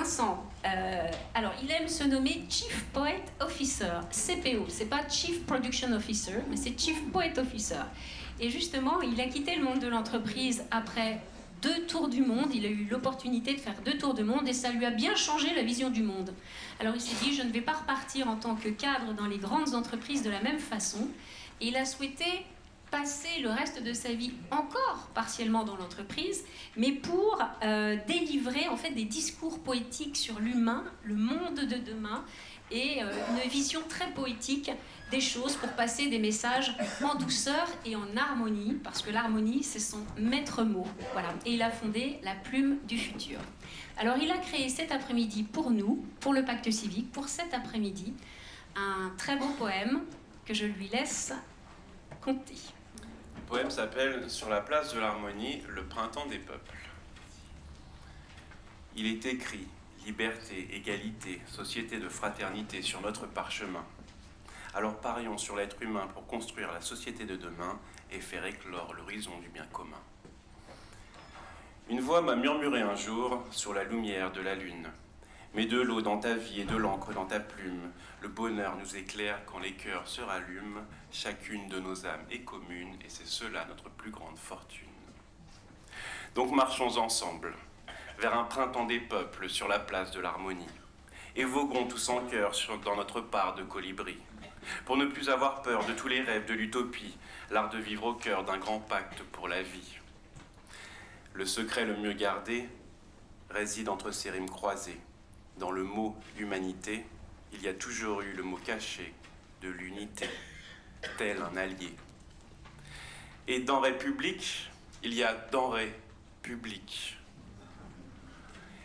Vincent, alors il aime se nommer Chief Poet Officer, CPO. C'est pas Chief Production Officer, mais c'est Chief Poet Officer. Et justement, il a quitté le monde de l'entreprise après 2 tours du monde. Il a eu l'opportunité de faire 2 tours du monde et ça lui a bien changé la vision du monde. Alors il s'est dit, je ne vais pas repartir en tant que cadre dans les grandes entreprises de la même façon. Et il a souhaité passer le reste de sa vie encore partiellement dans l'entreprise, mais pour délivrer en fait des discours poétiques sur l'humain, le monde de demain, et une vision très poétique des choses pour passer des messages en douceur et en harmonie, parce que l'harmonie, c'est son maître mot. Voilà. Et il a fondé la Plume du Futur. Alors, il a créé cet après-midi pour nous, pour le Pacte Civique, pour cet après-midi, un très beau poème que je lui laisse conter. Le poème s'appelle « Sur la place de l'harmonie, le printemps des peuples ». Il est écrit « Liberté, égalité, société de fraternité » sur notre parchemin. Alors parions sur l'être humain pour construire la société de demain et faire éclore l'horizon du bien commun. Une voix m'a murmuré un jour sur la lumière de la lune. Mets de l'eau dans ta vie et de l'encre dans ta plume. Le bonheur nous éclaire quand les cœurs se rallument. Chacune de nos âmes est commune et c'est cela notre plus grande fortune. Donc marchons ensemble vers un printemps des peuples sur la place de l'harmonie. Et voguons tous en cœur dans notre part de colibri. Pour ne plus avoir peur de tous les rêves de l'utopie, l'art de vivre au cœur d'un grand pacte pour la vie. Le secret le mieux gardé réside entre ces rimes croisées. Dans le mot « humanité », il y a toujours eu le mot caché de l'unité, tel un allié. Et dans « république », il y a « denrée publique ».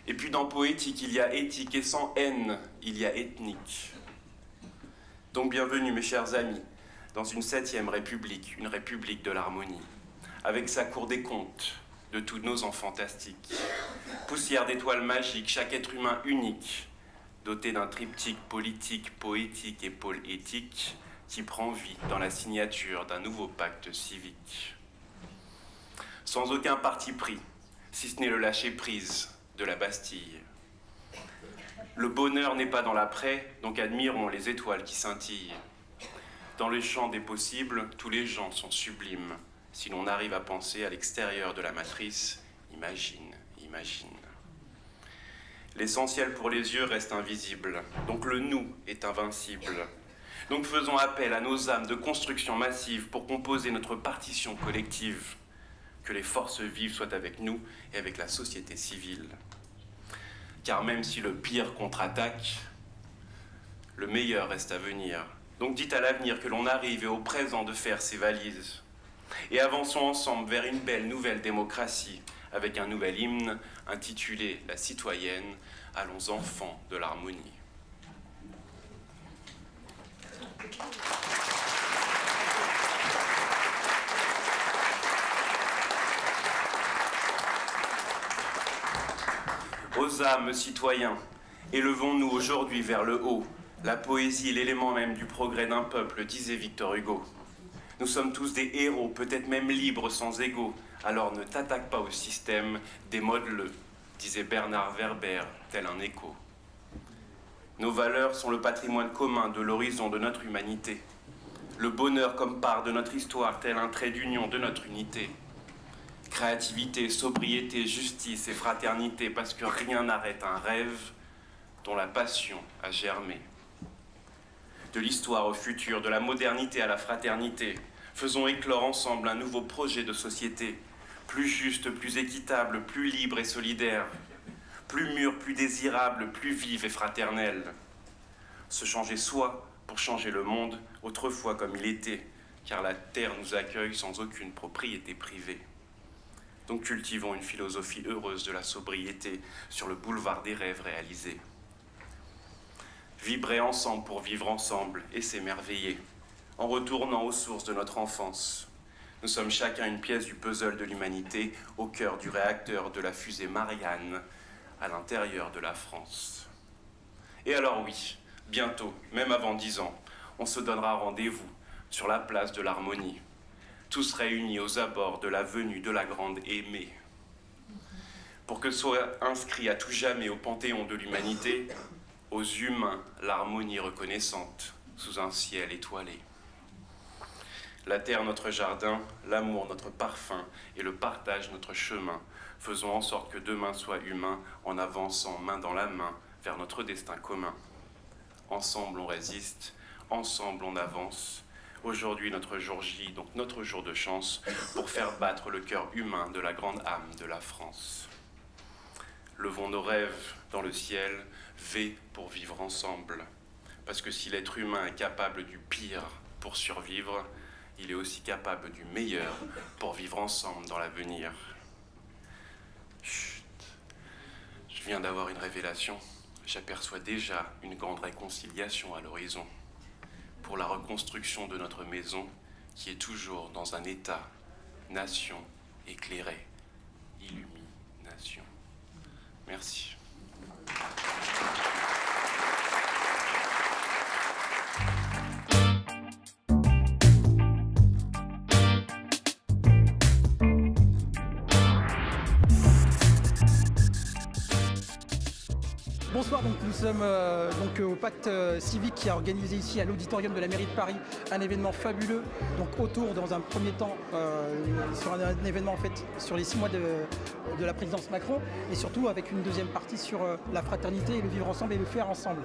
Et puis dans « poétique », il y a « éthique » et sans haine, il y a « ethnique ». Donc bienvenue mes chers amis, dans une 7e république, une république de l'harmonie, avec sa cour des comptes, de tous nos enfants fantastiques. Poussière d'étoiles magiques, chaque être humain unique, doté d'un triptyque politique, poétique et pôle éthique, qui prend vie dans la signature d'un nouveau pacte civique. Sans aucun parti pris, si ce n'est le lâcher-prise de la Bastille. Le bonheur n'est pas dans l'après, donc admirons les étoiles qui scintillent. Dans le champ des possibles, tous les gens sont sublimes. Si l'on arrive à penser à l'extérieur de la matrice, imagine, imagine. L'essentiel pour les yeux reste invisible, donc le nous est invincible. Donc faisons appel à nos âmes de construction massive pour composer notre partition collective. Que les forces vives soient avec nous et avec la société civile. Car même si le pire contre-attaque, le meilleur reste à venir. Donc dites à l'avenir que l'on arrive et au présent de faire ses valises. Et avançons ensemble vers une belle nouvelle démocratie, avec un nouvel hymne intitulé « La citoyenne ». Allons enfants de l'harmonie. Aux âmes citoyens, élevons-nous aujourd'hui vers le haut. La poésie est l'élément même du progrès d'un peuple, disait Victor Hugo. Nous sommes tous des héros, peut-être même libres sans égaux. Alors ne t'attaque pas au système, démode-le, disait Bernard Werber, tel un écho. Nos valeurs sont le patrimoine commun de l'horizon de notre humanité. Le bonheur comme part de notre histoire, tel un trait d'union de notre unité. Créativité, sobriété, justice et fraternité, parce que rien n'arrête un rêve dont la passion a germé. De l'histoire au futur, de la modernité à la fraternité, faisons éclore ensemble un nouveau projet de société, plus juste, plus équitable, plus libre et solidaire, plus mûr, plus désirable, plus vive et fraternelle. Se changer soi pour changer le monde, autrefois comme il était, car la terre nous accueille sans aucune propriété privée. Donc cultivons une philosophie heureuse de la sobriété sur le boulevard des rêves réalisés. Vibrer ensemble pour vivre ensemble et s'émerveiller, en retournant aux sources de notre enfance. Nous sommes chacun une pièce du puzzle de l'humanité, au cœur du réacteur de la fusée Marianne, à l'intérieur de la France. Et alors oui, bientôt, même avant 10 ans, on se donnera rendez-vous sur la place de l'harmonie, tous réunis aux abords de la venue de la grande aimée. pour que soit inscrit à tout jamais au panthéon de l'humanité, aux humains l'harmonie reconnaissante sous un ciel étoilé. La terre notre jardin, l'amour notre parfum et le partage notre chemin. Faisons en sorte que demain soit humain en avançant main dans la main vers notre destin commun. Ensemble on résiste, ensemble on avance. Aujourd'hui notre jour J, donc notre jour de chance, pour faire battre le cœur humain de la grande âme de la France. Levons nos rêves dans le ciel, V pour vivre ensemble. Parce que si l'être humain est capable du pire pour survivre, il est aussi capable du meilleur pour vivre ensemble dans l'avenir. Chut, je viens d'avoir une révélation. J'aperçois déjà une grande réconciliation à l'horizon pour la reconstruction de notre maison qui est toujours dans un état, nation éclairée, illumination. Merci. Bonsoir, donc nous sommes au Pacte Civique qui a organisé ici à l'auditorium de la mairie de Paris un événement fabuleux, donc autour dans un premier temps sur un événement en fait sur les 6 mois de la présidence Macron et surtout avec une deuxième partie sur la fraternité et le vivre ensemble et le faire ensemble.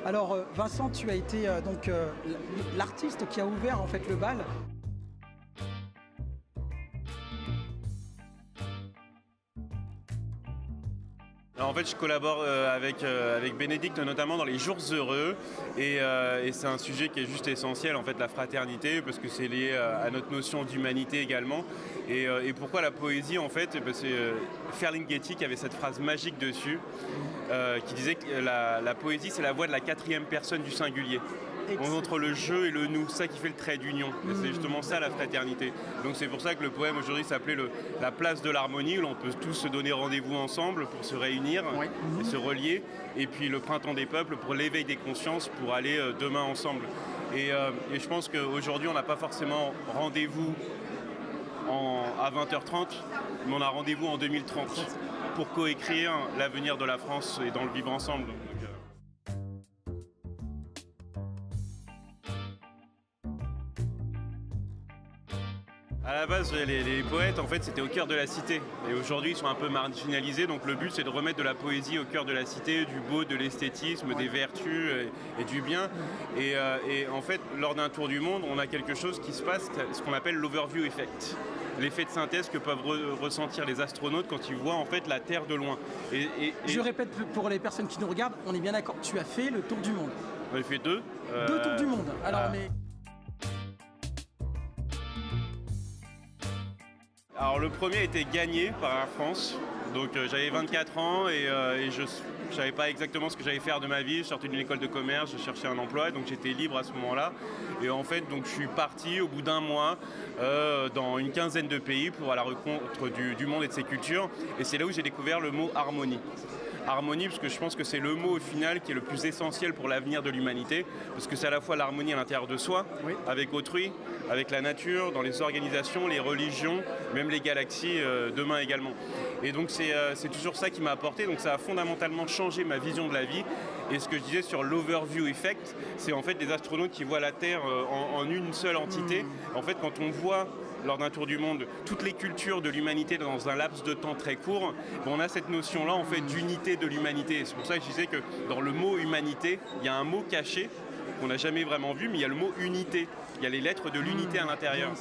Alors Vincent, tu as été l'artiste qui a ouvert en fait le bal. Alors en fait, je collabore avec Bénédicte notamment dans les jours heureux et c'est un sujet qui est juste essentiel en fait, la fraternité, parce que c'est lié à notre notion d'humanité également. Et pourquoi la poésie en fait, c'est Ferlinghetti qui avait cette phrase magique dessus qui disait que la poésie c'est la voix de la 4e personne du singulier. Entre le jeu et le nous, c'est ça qui fait le trait d'union. C'est justement ça la fraternité. Donc c'est pour ça que le poème aujourd'hui s'appelait la place de l'harmonie, où on peut tous se donner rendez-vous ensemble pour se réunir et se relier. Et puis le printemps des peuples pour l'éveil des consciences, pour aller demain ensemble. Et je pense qu'aujourd'hui on n'a pas forcément rendez-vous à 20h30, mais on a rendez-vous en 2030 pour coécrire l'avenir de la France et dans le vivre ensemble. À la base, les poètes, en fait, c'était au cœur de la cité. Et aujourd'hui, ils sont un peu marginalisés. Donc le but, c'est de remettre de la poésie au cœur de la cité, du beau, de l'esthétisme, des vertus et du bien. Et en fait, lors d'un tour du monde, on a quelque chose qui se passe, ce qu'on appelle l'overview effect. L'effet de synthèse que peuvent ressentir les astronautes quand ils voient en fait la Terre de loin. Je répète pour les personnes qui nous regardent, on est bien d'accord, tu as fait le tour du monde. On a fait 2. 2 tours du monde. Alors le premier a été gagné par Air France, donc j'avais 24 ans et je ne savais pas exactement ce que j'allais faire de ma vie. Je sortais d'une école de commerce, je cherchais un emploi, donc j'étais libre à ce moment-là. Et en fait, donc, je suis parti au bout d'un mois dans une quinzaine de pays pour à la rencontre du monde et de ses cultures. Et c'est là où j'ai découvert le mot harmonie. Harmonie, parce que je pense que c'est le mot au final qui est le plus essentiel pour l'avenir de l'humanité, parce que c'est à la fois l'harmonie à l'intérieur de soi, avec autrui, avec la nature, dans les organisations, les religions, même les galaxies demain également. Et donc c'est toujours ça qui m'a apporté, donc ça a fondamentalement changé ma vision de la vie. Et ce que je disais sur l'overview effect, c'est en fait des astronautes qui voient la Terre en une seule entité. En fait, quand on voit lors d'un tour du monde toutes les cultures de l'humanité dans un laps de temps très court, on a cette notion-là en fait d'unité de l'humanité. C'est pour ça que je disais que dans le mot humanité, il y a un mot caché qu'on n'a jamais vraiment vu, mais il y a le mot unité. Il y a les lettres de l'unité à l'intérieur.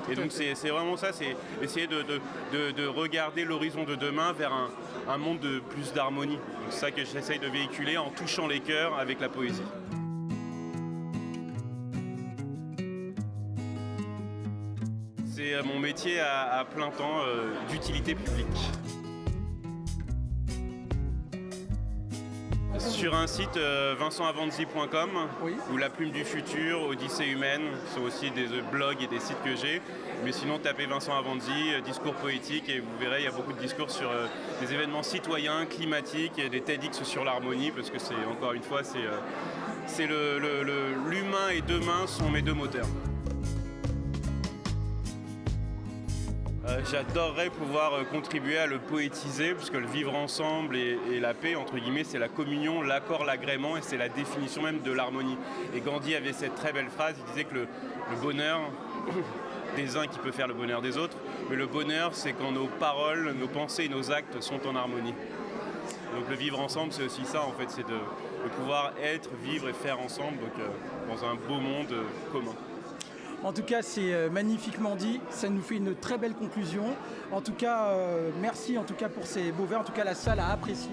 Et donc c'est vraiment ça, c'est essayer de regarder l'horizon de demain vers un monde de plus d'harmonie. C'est ça que j'essaye de véhiculer en touchant les cœurs avec la poésie. C'est mon métier à plein temps d'utilité publique. Sur un site vincendavanzi.com ou La Plume du Futur, Odyssée Humaine, sont aussi des blogs et des sites que j'ai. Mais sinon, tapez Vincent Avanzi, discours poétique, et vous verrez, il y a beaucoup de discours sur des événements citoyens, climatiques, et des TEDx sur l'harmonie, parce que c'est, encore une fois, c'est l'humain et demain sont mes deux moteurs. J'adorerais pouvoir contribuer à le poétiser, puisque le vivre ensemble et la paix, entre guillemets, c'est la communion, l'accord, l'agrément, et c'est la définition même de l'harmonie. Et Gandhi avait cette très belle phrase, il disait que le bonheur des uns qui peut faire le bonheur des autres, mais le bonheur, c'est quand nos paroles, nos pensées et nos actes sont en harmonie. Donc le vivre ensemble, c'est aussi ça, en fait, c'est de pouvoir être, vivre et faire ensemble, donc, dans un beau monde commun. En tout cas, c'est magnifiquement dit. Ça nous fait une très belle conclusion. En tout cas, merci en tout cas pour ces beaux vers. En tout cas, la salle a apprécié.